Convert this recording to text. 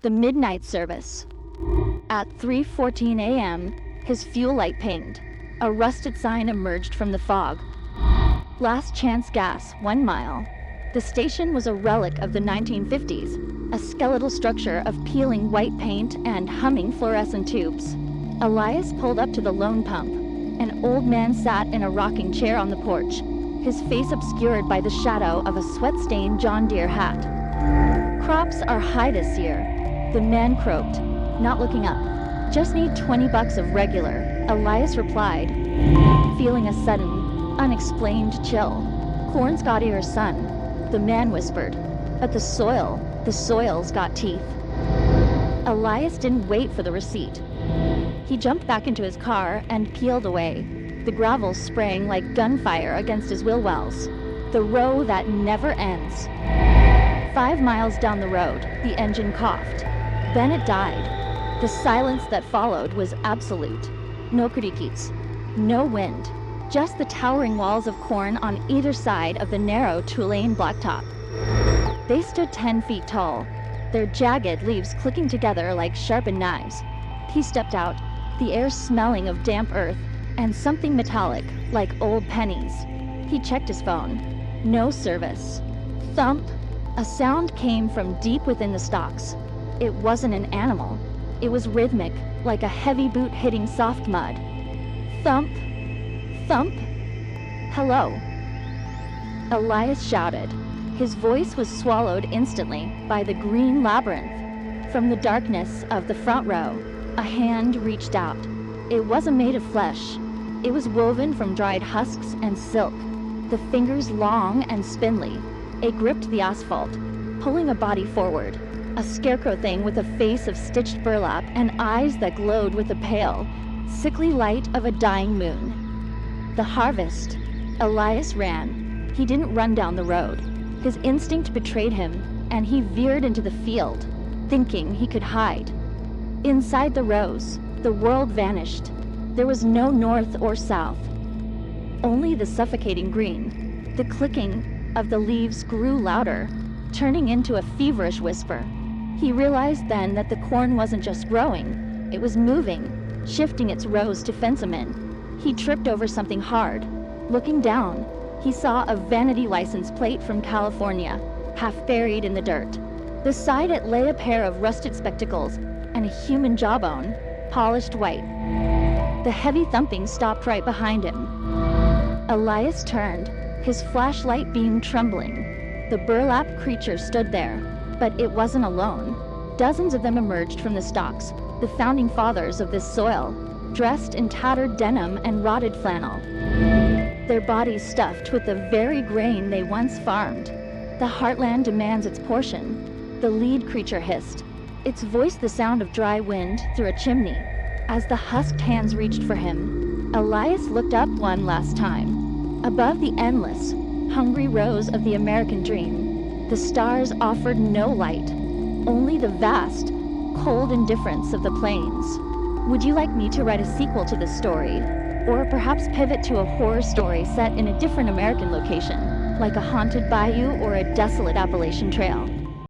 the midnight service. At 3:14 a.m., his fuel light pinged. A rusted sign emerged from the fog. Last Chance Gas, 1 mile. The station was a relic of the 1950s, a skeletal structure of peeling white paint and humming fluorescent tubes. Elias pulled up to the lone pump. An old man sat in a rocking chair on the porch, his face obscured by the shadow of a sweat-stained John Deere hat. "Crops are high this year," the man croaked, not looking up. "Just need $20 of regular," Elias replied, feeling a sudden, unexplained chill. "Corn's got ears, son," the man whispered, "but the soil's got teeth." Elias didn't wait for the receipt. He jumped back into his car and peeled away, the gravel spraying like gunfire against his wheel wells. The row that never ends. 5 miles down the road, the engine coughed. Then it died. The silence that followed was absolute. No crickets, no wind, just the towering walls of corn on either side of the narrow two-lane blacktop. They stood 10 feet tall, their jagged leaves clicking together like sharpened knives. He stepped out, the air smelling of damp earth and something metallic, like old pennies. He checked his phone. No service. Thump! A sound came from deep within the stalks. It wasn't an animal. It was rhythmic, like a heavy boot hitting soft mud. Thump! Thump! "Hello," Elias shouted. His voice was swallowed instantly by the green labyrinth. From the darkness of the front row, a hand reached out. It wasn't made of flesh. It was woven from dried husks and silk, the fingers long and spindly. It gripped the asphalt, pulling a body forward, a scarecrow thing with a face of stitched burlap and eyes that glowed with the pale, sickly light of a dying moon. The harvest. Elias ran. He didn't run down the road. His instinct betrayed him, and he veered into the field, thinking he could hide. Inside the rows, the world vanished. There was no north or south. Only the suffocating green. The clicking of the leaves grew louder, turning into a feverish whisper. He realized then that the corn wasn't just growing, it was moving, shifting its rows to fence him in. He tripped over something hard. Looking down, he saw a vanity license plate from California, half buried in the dirt. Beside it lay a pair of rusted spectacles and a human jawbone, polished white. The heavy thumping stopped right behind him. Elias turned, his flashlight beam trembling. The burlap creature stood there, but it wasn't alone. Dozens of them emerged from the stalks, the founding fathers of this soil, dressed in tattered denim and rotted flannel. Their bodies stuffed with the very grain they once farmed. The heartland demands its portion, the lead creature hissed, its voice the sound of dry wind through a chimney. As the husked hands reached for him, Elias looked up one last time. Above the endless, hungry rows of the American dream, the stars offered no light, only the vast, cold indifference of the plains. Would you like me to write a sequel to this story? Or perhaps pivot to a horror story set in a different American location, like a haunted bayou or a desolate Appalachian trail?